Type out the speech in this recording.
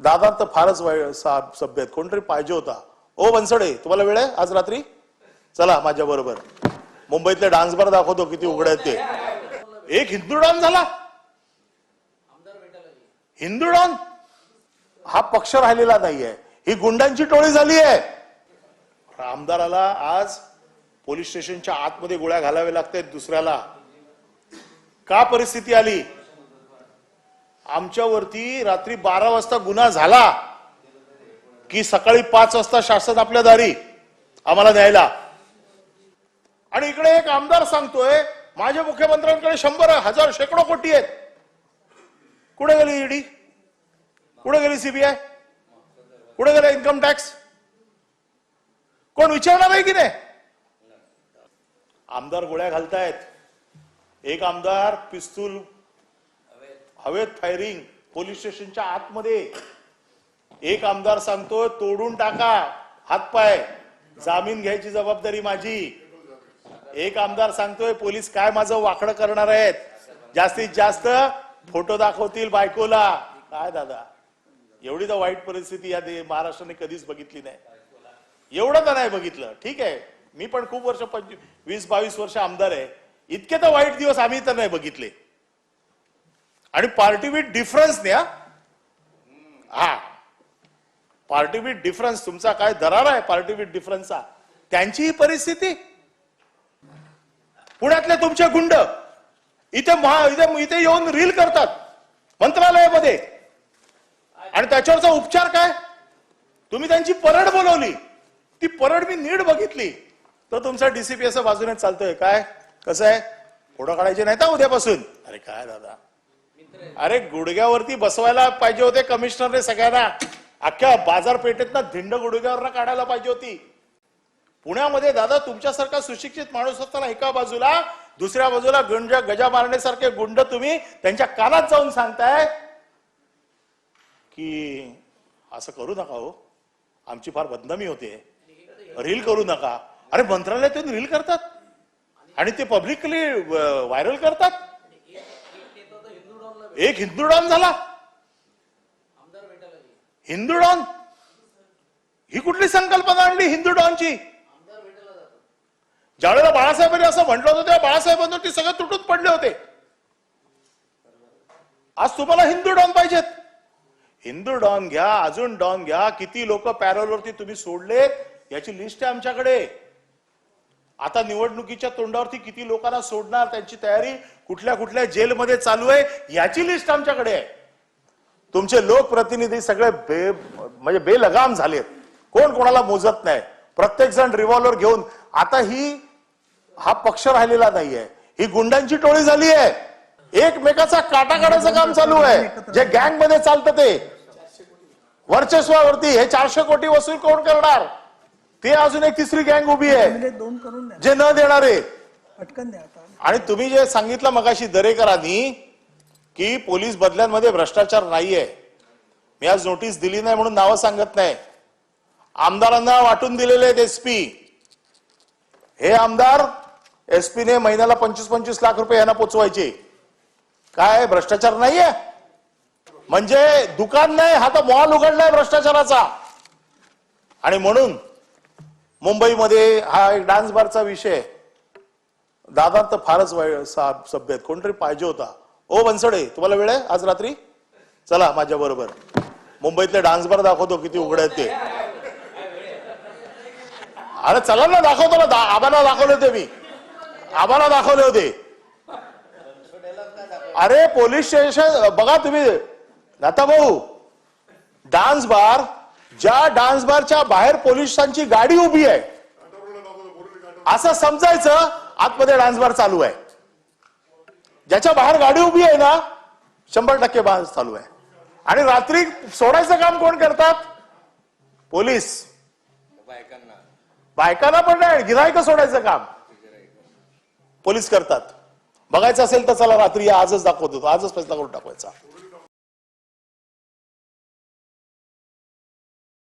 दादा तर फारच सभ्य आहेत, कोणतरी पाहिजे होता. ओ बनसोडे, तुम्हाला वेळ आहे आज रात्री? चला माझ्या बरोबर. मुंबईतले डान्स बार दाखवतो किती उघडे आहेत ते. एक हिंदू डॉन झाला. हिंदू डॉन हा पक्ष राहिलेला नाहीये, ही गुंडांची टोळी झाली आहे. आमदाराला आज पोलीस स्टेशनच्या आतमध्ये गोळ्या घालाव्या लागतात दुसऱ्याला. का परिस्थिती आली? आमच्यावरती रात्री 12 वाजता गुन्हा झाला की सकाळी 5 वाजता शासन आपल्या दारी आम्हाला न्यायला. आणि इकडे एक आमदार सांगतोय माझ्या मुख्यमंत्र्यांकडे 100,000 शेकडो कोटी आहेत. कुठे गेली ईडी? कुठे गेली सीबीआय? कुठे गेला इन्कम टॅक्स? कोण विचारणार आहे की नाही? आमदार गोळ्या घालतायत. एक आमदार पिस्तूल हवेत फायरिंग पोलीस स्टेशनच्या आतमध्ये. एक आमदार सांगतोय तोडून टाका हातपाय, जामीन घ्यायची जबाबदारी माझी. एक आमदार सांगतोय पोलीस काय माझं वाकडं करणार आहेत, जास्तीत जास्त फोटो दाखवतील बायकोला. काय दादा, एवढी तर वाईट परिस्थिती या महाराष्ट्राने कधीच बघितली नाही. एवढं तर नाही बघितलं, ठीक आहे. मी पण खूप वर्ष 20-22 वर्ष आमदार आहे. इतके तर वाईट दिवस आम्ही तर नाही बघितले. आणि पार्टी विथ डिफरन्स न्या, हा पार्टी विथ डिफरन्स तुमचा काय दरार आहे पार्टी विथ डिफरन्सचा. त्यांची ही परिस्थिती. पुण्यातले तुमचे गुंड इथे येऊन रील करतात मंत्रालयामध्ये, आणि त्याच्यावरचा उपचार काय? तुम्ही त्यांची परेड बोलवली. ती परेड मी नीट बघितली तर तुमचा डीसीपी असं बाजूने चालतोय. काय कसं आहे? फोटो काढायचे नाही का उद्यापासून? अरे काय दादा, अरे गुडघ्यावरती बसवायला पाहिजे होते कमिशनरने सगळ्यांना. अख्ख्या बाजारपेठेत धिंड गुडघ्यावर काढायला पाहिजे होती. पुण्यामध्ये दादा तुमच्यासारखा सुशिक्षित माणूस असताना एका बाजूला, दुसऱ्या बाजूला गजा मारण्यासारखे गुंड तुम्ही त्यांच्या कानात जाऊन सांगताय की असं करू नका हो, आमची फार बदनामी होते, रील करू नका. अरे मंत्रालयातून रील करतात आणि ते पब्लिकली व्हायरल करतात. एक हिंदू डॉन झाला. हिंदू डॉन ही कुठली संकल्पना आणली हिंदू डॉनची? ज्यावेळेला बाळासाहेबांनी असं म्हटलं होतं तेव्हा बाळासाहेबांवर ते सगळे तुटून पडले होते. आज तुम्हाला हिंदू डॉन पाहिजेत. हिंदू डॉन घ्या, अजून डॉन घ्या. किती लोक पॅरोलवरती तुम्ही सोडलेत याची लिस्ट आहे आमच्याकडे. आता निवडणुकीच्या तोंडावरती किती लोकांना सोडणार, त्यांची तयारी कुठल्या कुठल्या जेलमध्ये चालू आहे याची लिस्ट आमच्याकडे आहे. तुमचे लोकप्रतिनिधी सगळे म्हणजे बेलगाम झालेत. कोण कोणाला मोजत नाही. प्रत्येक जण रिव्हॉल्वर घेऊन. आता हा पक्ष राहिलेला नाहीये, ही गुंडांची टोळी झाली आहे. एकमेकाचा काटा काढायचं काम चालू आहे. जे गँग मध्ये चालतं ते वर्चस्वावरती. हे 400 कोटी वसूल कोण करणार? ते अजून एक तिसरी गँग उभी आहे जे न देणारे. आणि तुम्ही जे सांगितलं मगाशी दरेकरांनी की पोलीस बदल्यांमध्ये भ्रष्टाचार नाहीये, मी आज नोटीस दिली नाही म्हणून नावं सांगत नाही. आमदारांना वाटून दिलेले आहेत एसपी. हे आमदार एसपीने महिन्याला 25-25 लाख रुपये यांना पोचवायचे. काय भ्रष्टाचार नाहीये? म्हणजे दुकान नाही, हा तर मॉल उघडलाय भ्रष्टाचाराचा. आणि म्हणून मुंबईमध्ये हा एक डान्स बारचा विषय. दादा तर फारच सभ्य आहेत, कोणतरी पाहिजे होता. ओ बनसोडे, तुम्हाला वेळ आहे आज रात्री? चला माझ्या बरोबर. मुंबईतले डान्स बार दाखवतो किती उघडे आहेत ते. अरे चला ना, दाखवतो ना. आबाला दाखवले होते मी, आबाला दाखवले होते. अरे पोलीस स्टेशन बघा तुम्ही नाता भाऊ. डान्स बार, ज्या डान्स बारच्या बाहेर पोलिसांची गाडी उभी आहे असं समजायचं आतमध्ये डान्स बार चालू आहे. ज्याच्या बाहेर गाडी उभी आहे ना 100% डान्स चालू आहे. आणि रात्री सोडायचं काम कोण करतात? पोलीस. बायकांना पण नाही, गिऱ्हाईक सोडायचं काम पोलीस करतात. बघायचं असेल तर चला रात्री आजच दाखवतो, आजच फैसला करून टाकवायचा.